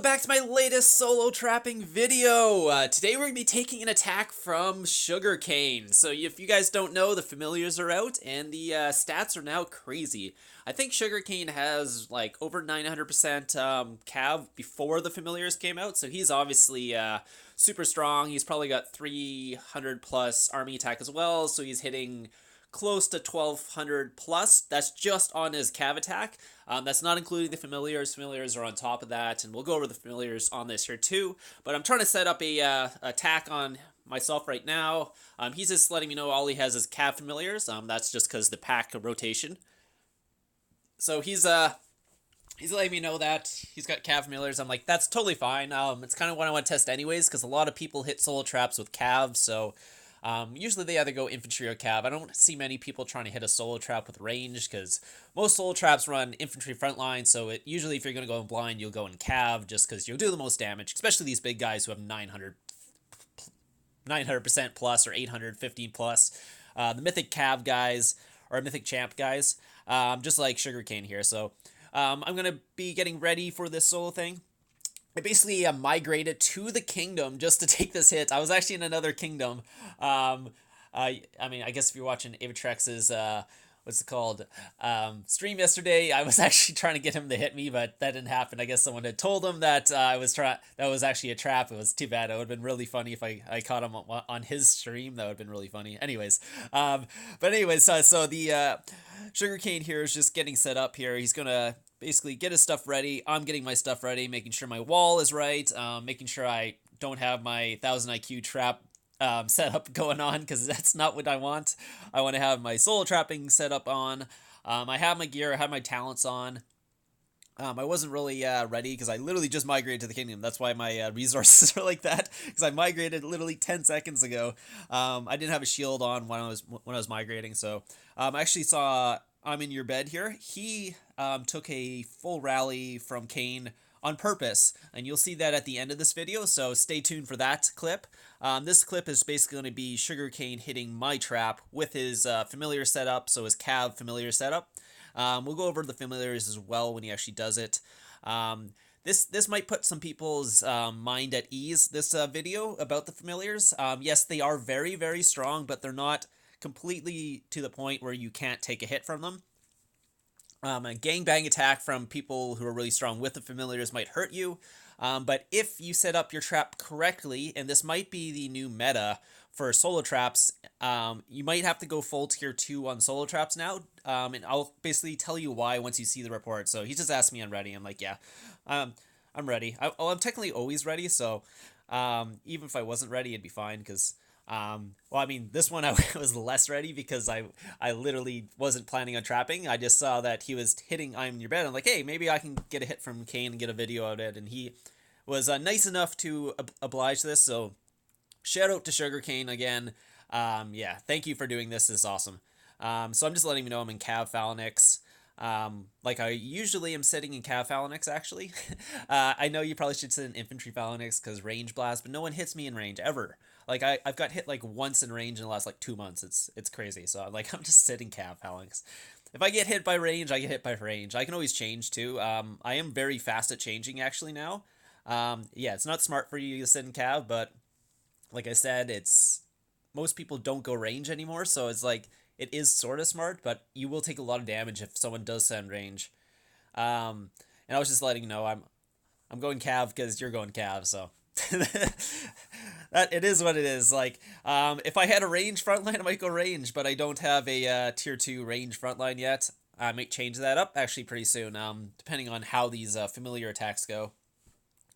back to my latest solo trapping video. Today we're going to be taking an attack from Kane. So if you guys don't know, the familiars are out and the stats are now crazy. I think Kane has like over 900% cav before the familiars came out, so he's obviously super strong. He's probably got 300 plus army attack as well, so he's hitting close to 1200 plus. That's just on his cav attack. That's not including the familiars. Familiars are on top of that, and we'll go over the familiars on this here too. But I'm trying to set up a attack on myself right now. He's just letting me know all he has is cav familiars. That's just because the pack rotation. So he's letting me know that he's got cav familiars. I'm like, that's totally fine. It's kind of what I want to test anyways, because a lot of people hit solo traps with cav, so usually they either go infantry or cav. I don't see many people trying to hit a solo trap with range, because most solo traps run infantry frontline, so usually if you're going to go in blind, you'll go in cav, just because you'll do the most damage, especially these big guys who have 900% plus or 815 plus. The mythic cav guys, or mythic champ guys, just like Kane here. So I'm going to be getting ready for this solo thing. I basically migrated to the kingdom just to take this hit. I was actually in another kingdom. I mean, I guess if you're watching Predatorxvx's, what's it called, stream yesterday, I was actually trying to get him to hit me, but that didn't happen. I guess someone had told him that that was actually a trap. It was too bad. It would have been really funny if I caught him on his stream. That would have been really funny. Anyways, so the Kane here is just getting set up here. He's gonna basically get his stuff ready. I'm getting my stuff ready, making sure my wall is right, making sure I don't have my 1000 IQ trap setup going on, because that's not what I want. I want to have my solo trapping setup on. I have my gear, I have my talents on. I wasn't really ready because I literally just migrated to the kingdom. That's why my resources are like that, because I migrated literally 10 seconds ago. I didn't have a shield on when I was migrating, so I actually saw I'm in your bed here. He took a full rally from Kane on purpose, and you'll see that at the end of this video, so stay tuned for that clip. This clip is basically going to be Kane hitting my trap with his familiar setup, so his cav familiar setup. We'll go over the familiars as well when he actually does it. This might put some people's mind at ease, this video about the familiars. Yes, they are very, very strong, but they're not completely to the point where you can't take a hit from them. A gangbang attack from people who are really strong with the familiars might hurt you, but if you set up your trap correctly, and this might be the new meta for solo traps, you might have to go full tier 2 on solo traps now, and I'll basically tell you why once you see the report. So he just asked me I'm ready. I'm like, yeah, I'm ready. I'm technically always ready, so even if I wasn't ready, it'd be fine, because well, I mean, this one I was less ready because I literally wasn't planning on trapping. I just saw that he was hitting I'm in your bed. I'm like, hey, maybe I can get a hit from Kane and get a video of it. And he was nice enough to oblige this. So shout out to Kane again. Yeah, thank you for doing this. This is awesome. So I'm just letting you know I'm in Cav Phalanx. Like I usually am sitting in Cav Phalanx, actually. I know you probably should sit in Infantry Phalanx because range blast, but no one hits me in range ever. Like I've got hit like once in range in the last like 2 months. It's crazy. So I'm just sitting Cav Phalanx. If I get hit by range, I get hit by range. I can always change too. I am very fast at changing actually now. Yeah, it's not smart for you to sit in Cav, but like I said, most people don't go range anymore, so it's like it is sort of smart, but you will take a lot of damage if someone does send range. And I was just letting you know I'm going Cav because you're going Cav, so that it is what it is. Like if I had a range frontline, I might go range, but I don't have a tier 2 range frontline yet. I might change that up actually pretty soon, depending on how these familiar attacks go.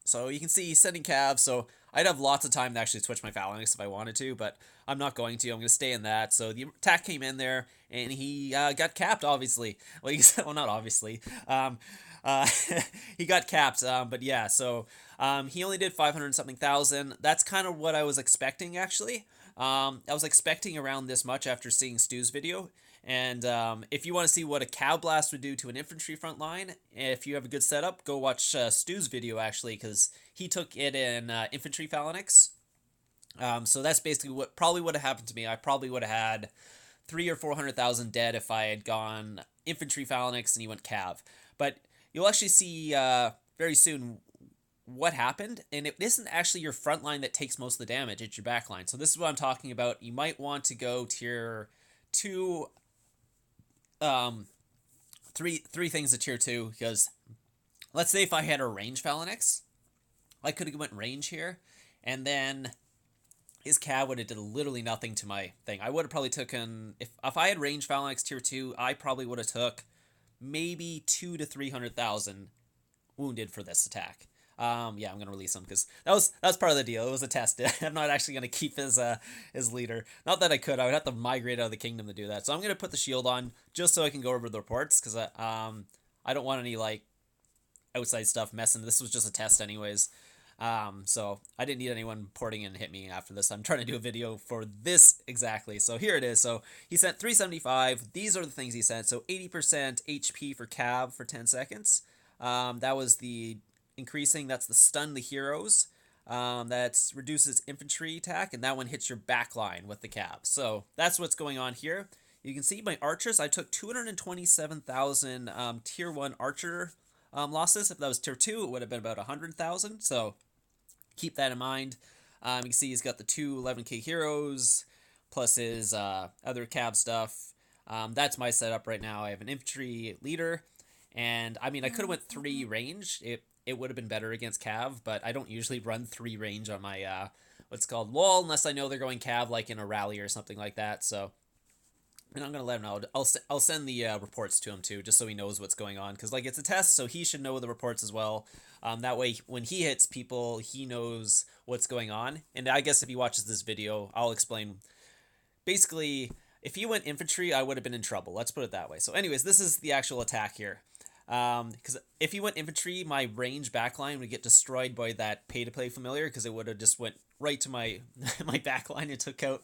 So you can see he's sending cav, so I'd have lots of time to actually switch my phalanx if I wanted to, but I'm not going to. I'm going to stay in that. So the attack came in there, and he got capped, obviously. Well, well, not obviously. He got capped, but yeah, so he only did 500-something thousand. That's kind of what I was expecting, actually. I was expecting around this much after seeing Stu's video. And if you want to see what a cow blast would do to an infantry front line, if you have a good setup, go watch Stu's video, actually, because he took it in infantry phalanx. So that's basically what probably would have happened to me. I probably would have had 300,000 or 400,000 dead if I had gone infantry phalanx and he went cav. But you'll actually see very soon what happened, and it isn't actually your front line that takes most of the damage, it's your back line. So this is what I'm talking about. You might want to go tier 2, three things to tier 2, because let's say if I had a range Phalanx, I could have went range here, and then his cav would have did literally nothing to my thing. I would have probably taken, if I had range Phalanx tier 2, I probably would have took maybe 2 to 300,000 wounded for this attack. Yeah, I'm gonna release him because that was part of the deal. It was a test. I'm not actually gonna keep his leader. Not that I could. I would have to migrate out of the kingdom to do that. So I'm gonna put the shield on just so I can go over the reports, because I don't want any like outside stuff messing. This was just a test anyways. So I didn't need anyone porting in and hit me after this. I'm trying to do a video for this exactly. So here it is. So he sent 375. These are the things he sent. So 80% HP for Cav for 10 seconds. That was the increasing. That's the stun the heroes. That reduces infantry attack, and that one hits your back line with the Cav. So that's what's going on here. You can see my archers. I took 227,000 tier 1 archer losses. If that was tier 2, it would have been about 100,000. So keep that in mind. You can see he's got the 2 11k heroes plus his other Cav stuff. That's my setup right now. I have an infantry leader, and I mean I could have went 3 range. It would have been better against Cav, but I don't usually run 3 range on my what's called wall unless I know they're going Cav like in a rally or something like that. So, and I'm gonna let him know. I'll send the reports to him too, just so he knows what's going on, because like it's a test, so he should know the reports as well. That way, when he hits people, he knows what's going on. And I guess if he watches this video, I'll explain. Basically, if he went infantry, I would have been in trouble. Let's put it that way. So, anyways, this is the actual attack here. Because if he went infantry, my range backline would get destroyed by that pay-to-play familiar, because it would have just went right to my my backline and took out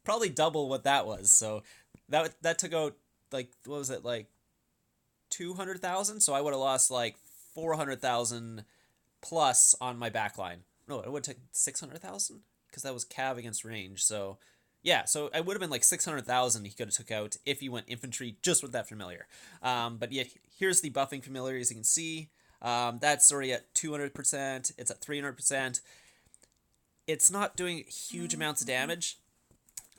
probably double what that was. So that took out, like, what was it, like 200,000? So I would have lost like 400,000 plus on my backline. No, it would have taken 600,000, because that was Cav against range. So yeah, so I would have been like 600,000 he could have took out if he went infantry just with that familiar. But yeah, here's the buffing familiar, as you can see. That's already at 200%. It's at 300%. It's not doing huge amounts of damage,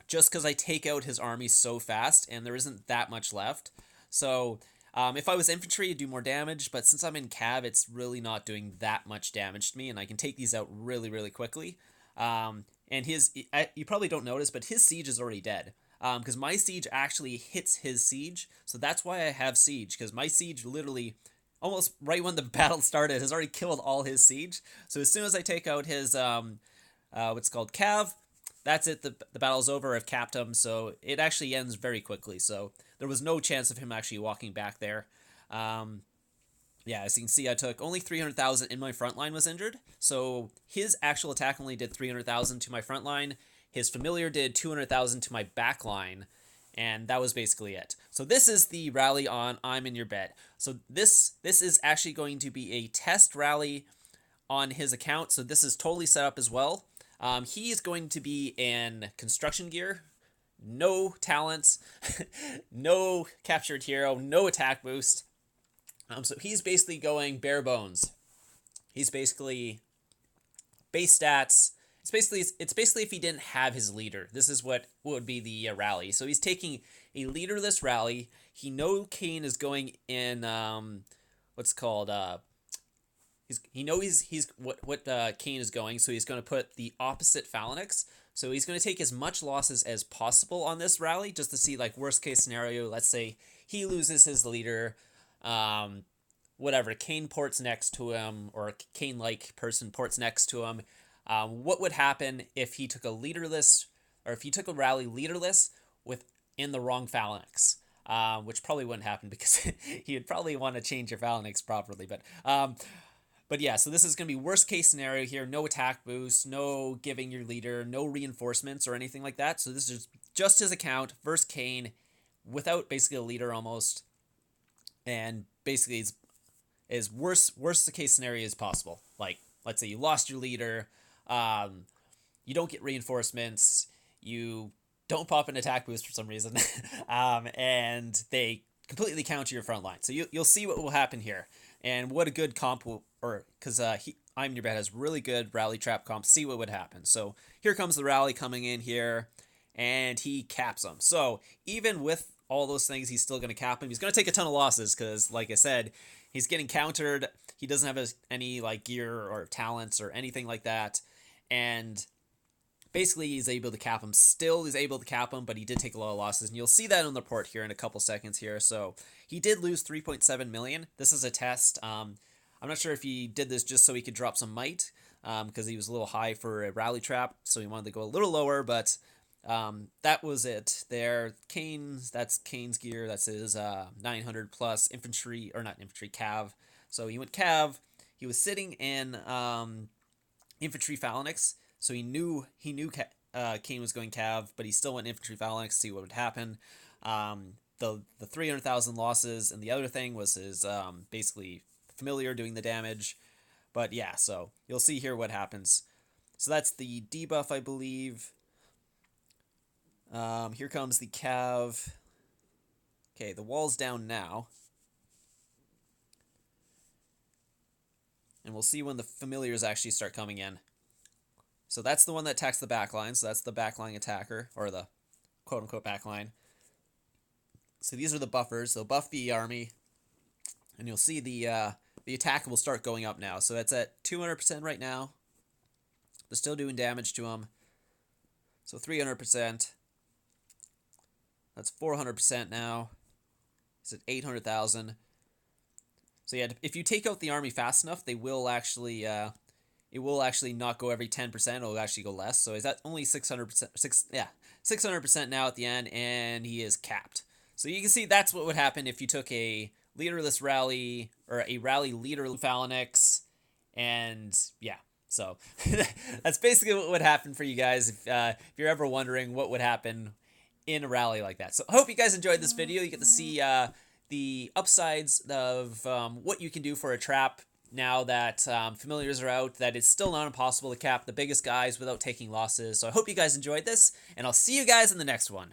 just because I take out his army so fast, and there isn't that much left. So if I was infantry, it'd do more damage, but since I'm in Cav, it's really not doing that much damage to me, and I can take these out really, really quickly. And you probably don't notice, but his siege is already dead. Because my siege actually hits his siege. So that's why I have siege, because my siege literally, almost right when the battle started, has already killed all his siege. So as soon as I take out his, what's called Cav, that's it. The battle's over. I've capped him. So it actually ends very quickly. So there was no chance of him actually walking back there. Yeah, as you can see, I took only 300,000 in my front line was injured. So his actual attack only did 300,000 to my front line. His familiar did 200,000 to my back line. And that was basically it. So this is the rally on I'm in your bed. So this is actually going to be a test rally on his account. So this is totally set up as well. He is going to be in construction gear. No talents. No captured hero. No attack boost. So he's basically going bare bones. He's basically base stats. It's basically if he didn't have his leader. This is what would be the rally. So he's taking a leaderless rally. He knows Kane is going in what's called he's what Kane is going. So he's going to put the opposite Phalanx. So he's going to take as much losses as possible on this rally, just to see, like, worst case scenario. Let's say he loses his leader. Whatever, Kane ports next to him, or a Kane-like person ports next to him. What would happen if he took a leaderless, or if he took a rally leaderless in the wrong Phalanx? Which probably wouldn't happen, because he would probably want to change your Phalanx properly. But yeah, so this is going to be worst case scenario here. No attack boost, no giving your leader, no reinforcements or anything like that. So this is just his account versus Kane, without basically a leader almost. And basically it's as worst case scenario as possible. Like, let's say you lost your leader, you don't get reinforcements, you don't pop an attack boost for some reason, and they completely counter your front line. So you'll see what will happen here, and what a good comp will, or because I'm Your Bad has really good rally trap comp. See what would happen. So here comes the rally coming in here, and he caps him. So even with all those things, he's still going to cap him. He's going to take a ton of losses because, like I said, he's getting countered. He doesn't have any like gear or talents or anything like that, and basically he's able to cap him. Still is able to cap him, but he did take a lot of losses, and you'll see that on the report here in a couple seconds here. So he did lose 3.7 million. This is a test. I'm not sure if he did this just so he could drop some might, because he was a little high for a rally trap, so he wanted to go a little lower, but that was it there. That's Kane's gear. That's his 900 plus infantry, or not infantry, cav. So he went cav. He was sitting in infantry phalanx, so he knew Kane was going cav, but he still went infantry phalanx to see what would happen. The 300,000 losses, and the other thing was his basically familiar doing the damage. But yeah, so you'll see here what happens. So that's the debuff, I believe. Here comes the cav. Okay, the wall's down now. And we'll see when the familiars actually start coming in. So that's the one that attacks the backline. So that's the backline attacker, or the quote-unquote backline. So these are the buffers. They'll buff the army. And you'll see the attack will start going up now. So it's at 200% right now. They're still doing damage to him. So 300%. That's 400% now. It's at 800,000. So yeah, if you take out the army fast enough, they will actually it will actually not go every 10%. It'll actually go less. So is that only 600%? 600% now at the end, and he is capped. So you can see that's what would happen if you took a leaderless rally, or a rally leader phalanx, and yeah. So that's basically what would happen for you guys if you're ever wondering what would happen in a rally like that. So I hope you guys enjoyed this video. You get to see the upsides of what you can do for a trap now that familiars are out, that it's still not impossible to cap the biggest guys without taking losses. So I hope you guys enjoyed this, and I'll see you guys in the next one.